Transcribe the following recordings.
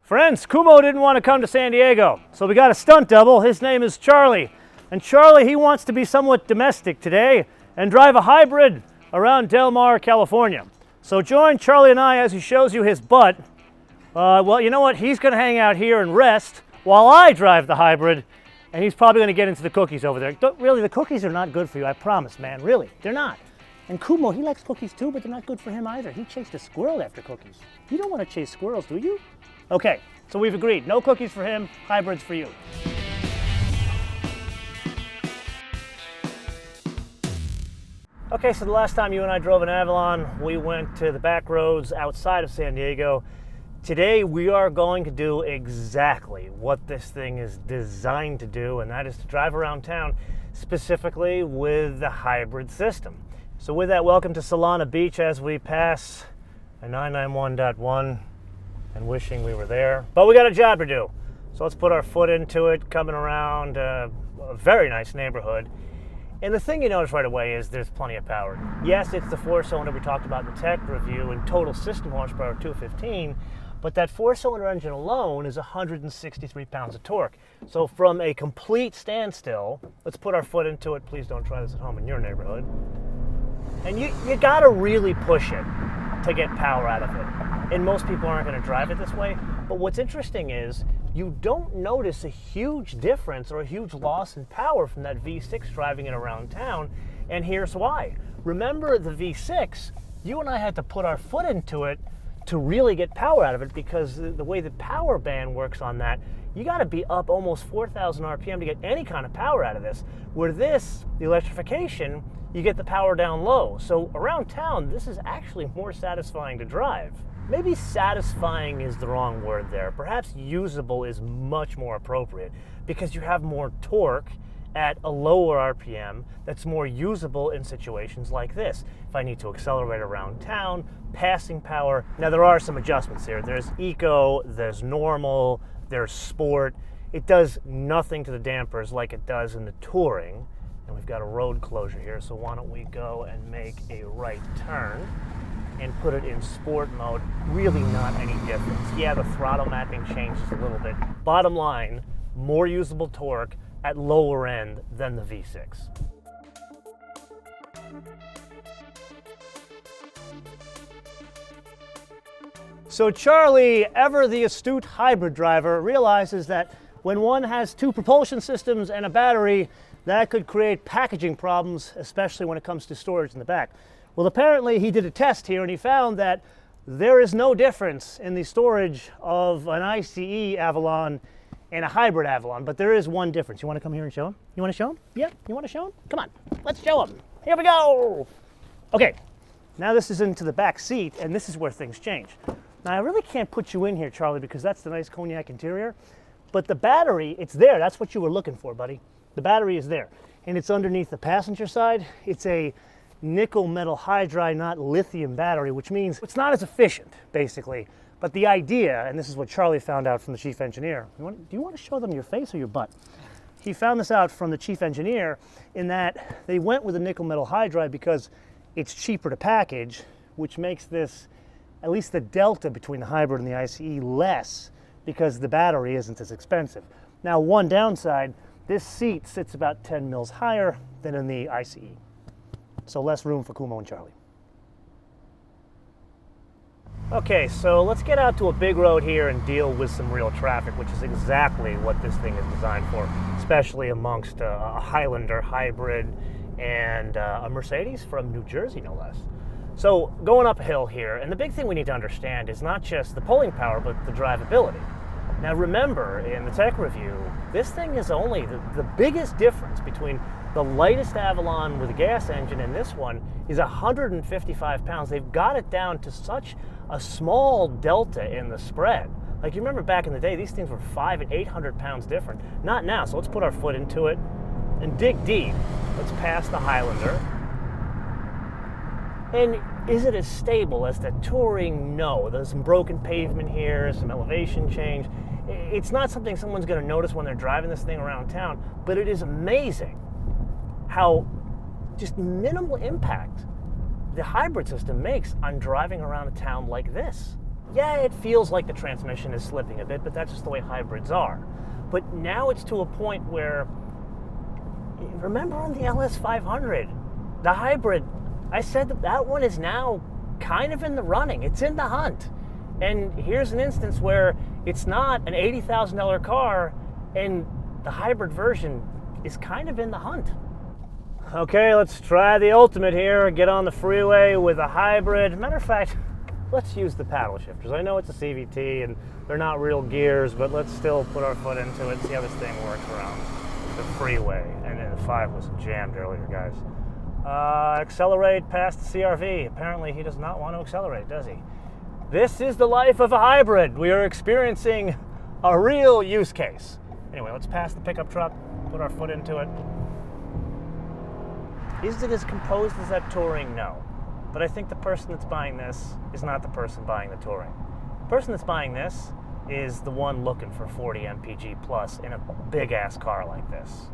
Friends, Kumo didn't want to come to San Diego, so we got a stunt double. His name is Charlie. And Charlie, he wants to be somewhat domestic today and drive a hybrid around Del Mar, California. So join Charlie and I as he shows you his butt. Well, you know what? He's going to hang out here and rest while I drive the hybrid, and he's probably going to get into the cookies over there. Really, the cookies are not good for you, I promise, man. Really, they're not. And Kumo, he likes cookies too, but they're not good for him either. He chased a squirrel after cookies. You don't want to chase squirrels, do you? Okay, so we've agreed. No cookies for him, hybrids for you. Okay, so the last time you and I drove an Avalon, we went to the back roads outside of San Diego. Today, we are going to do exactly what this thing is designed to do, and that is to drive around town, specifically with the hybrid system. So with that, welcome to Solana Beach as we pass a 991.1 and wishing we were there. But we got a job to do. So let's put our foot into it, coming around a very nice neighborhood. And the thing you notice right away is there's plenty of power. Yes, it's the four-cylinder we talked about in the tech review, and total system horsepower 215, but that four-cylinder engine alone is 163 pounds of torque. So from a complete standstill, let's put our foot into it. Please don't try this at home in your neighborhood. And you gotta really push it to get power out of it. And most people aren't gonna drive it this way. But what's interesting is you don't notice a huge difference or a huge loss in power from that V6 driving it around town. And here's why. Remember the V6, you and I had to put our foot into it to really get power out of it, because the way the power band works on that, you gotta be up almost 4,000 RPM to get any kind of power out of this. Where this, the electrification, you get the power down low. So around town, this is actually more satisfying to drive. Maybe satisfying is the wrong word there. Perhaps usable is much more appropriate, because you have more torque at a lower RPM that's more usable in situations like this. If I need to accelerate around town, passing power. Now there are some adjustments here. There's eco, there's normal, there's sport. It does nothing to the dampers like it does in the Touring. And we've got a road closure here, so why don't we go and make a right turn and put it in sport mode. Really not any difference. Yeah, the throttle mapping changes a little bit. Bottom line, more usable torque at lower end than the V6. So Charlie, ever the astute hybrid driver, realizes that when one has two propulsion systems and a battery, that could create packaging problems, especially when it comes to storage in the back. Well, apparently he did a test here and he found that there is no difference in the storage of an ICE Avalon and a hybrid Avalon, but there is one difference. You want to come here and show him? You want to show him? Yeah, you want to show him? Come on, let's show him. Here we go. Okay, now this is into the back seat, and this is where things change. Now, I really can't put you in here, Charlie, because that's the nice cognac interior, but the battery, it's there. That's what you were looking for, buddy. The battery is there, and it's underneath the passenger side. It's a nickel metal hydride, not lithium battery, which means it's not as efficient, basically. But the idea, and this is what Charlie found out from the chief engineer. Do you want to show them your face or your butt? He found this out from the chief engineer in that they went with a nickel metal hydride because it's cheaper to package, which makes this, at least the delta between the hybrid and the ICE, less because the battery isn't as expensive. Now, one downside, this seat sits about 10 mils higher than in the ICE. So less room for Kumo and Charlie. Okay, so let's get out to a big road here and deal with some real traffic, which is exactly what this thing is designed for, especially amongst a Highlander hybrid and a Mercedes from New Jersey, no less. So going up a hill here, and the big thing we need to understand is not just the pulling power, but the drivability. Now remember, in the tech review, this thing is only the biggest difference between the lightest Avalon with a gas engine and this one is 155 pounds. They've got it down to such a small delta in the spread. Like, you remember back in the day, these things were 500 and 800 pounds different. Not now, so let's put our foot into it and dig deep. Let's pass the Highlander. And is it as stable as the Touring? No. There's some broken pavement here, some elevation change. It's not something someone's going to notice when they're driving this thing around town, but it is amazing how just minimal impact the hybrid system makes on driving around a town like this. Yeah, it feels like the transmission is slipping a bit, but that's just the way hybrids are. But now it's to a point where, remember on the LS500, the hybrid, I said that one is now kind of in the running. It's in the hunt. And here's an instance where it's not an $80,000 car and the hybrid version is kind of in the hunt. Okay, let's try the ultimate here. Get on the freeway with a hybrid. Matter of fact, let's use the paddle shifters. I know it's a CVT and they're not real gears, but let's still put our foot into it and see how this thing works around the freeway. And then the 5 was jammed earlier, guys. Accelerate past the CRV. Apparently he does not want to accelerate, does he? This is the life of a hybrid. We are experiencing a real use case. Anyway, let's pass the pickup truck, put our foot into it. Is it as composed as that Touring? No. But I think the person that's buying this is not the person buying the Touring. The person that's buying this is the one looking for 40 mpg plus in a big-ass car like this.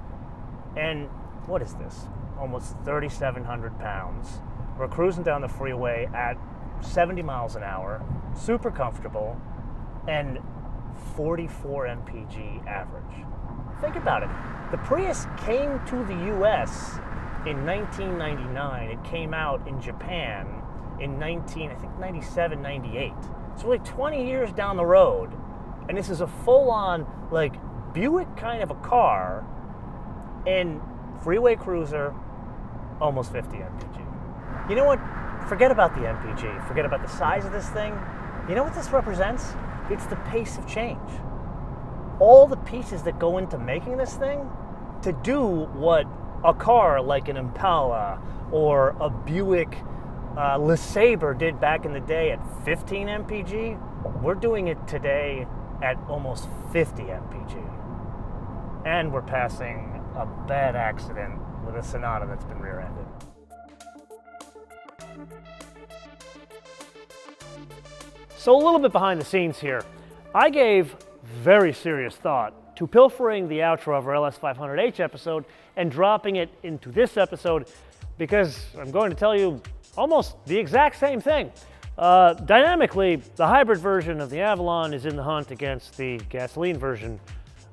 And what is this? Almost 3,700 pounds. We're cruising down the freeway at 70 miles an hour, super comfortable, and 44 mpg average. Think about it. The Prius came to the US in 1999. It came out in Japan in 97, 98. So like 20 years down the road, and this is a full-on like Buick kind of a car, and freeway cruiser, almost 50 mpg. You know what? Forget about the mpg. Forget about the size of this thing. You know what this represents? It's the pace of change. All the pieces that go into making this thing to do what a car like an Impala or a Buick LeSabre did back in the day at 15 mpg, we're doing it today at almost 50 mpg. And we're passing a bad accident with a Sonata that's been rear-ended. So a little bit behind the scenes here. I gave very serious thought to pilfering the outro of our LS500H episode and dropping it into this episode because I'm going to tell you almost the exact same thing. Dynamically, the hybrid version of the Avalon is in the hunt against the gasoline version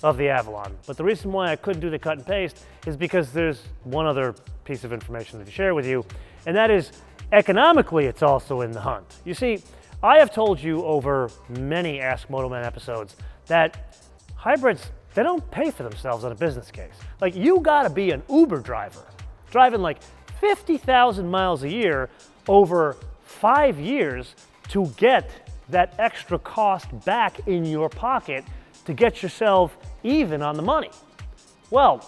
of the Avalon. But the reason why I couldn't do the cut and paste is because there's one other piece of information to share with you, and that is economically it's also in the hunt. You see, I have told you over many Ask MotoMan episodes that hybrids, they don't pay for themselves on a business case. Like, you gotta be an Uber driver, driving like 50,000 miles a year over 5 years to get that extra cost back in your pocket to get yourself even on the money. Well,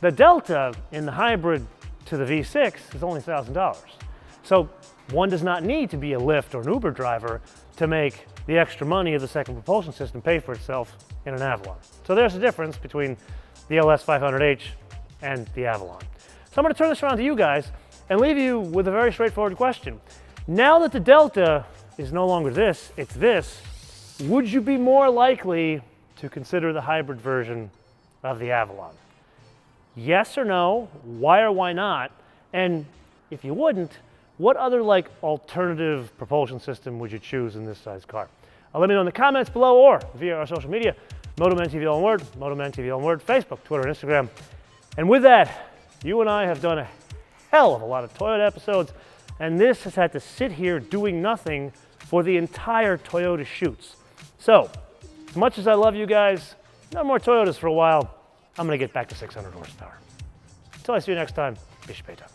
the delta in the hybrid to the V6 is only $1,000. So one does not need to be a Lyft or an Uber driver to make the extra money of the second propulsion system pay for itself in an Avalon. So there's a difference between the LS500H and the Avalon. So I'm going to turn this around to you guys and leave you with a very straightforward question. Now that the delta is no longer this, it's this, would you be more likely to consider the hybrid version of the Avalon? Yes or no? Why or why not? And if you wouldn't, what other like alternative propulsion system would you choose in this size car? Let me know in the comments below or via our social media, MotoManTV all one word, MotoManTV all one word, Facebook, Twitter, and Instagram. And with that, you and I have done a hell of a lot of Toyota episodes, and this has had to sit here doing nothing for the entire Toyota shoots. So, as much as I love you guys, no more Toyotas for a while. I'm gonna get back to 600 horsepower. Until I see you next time, Bishopeta.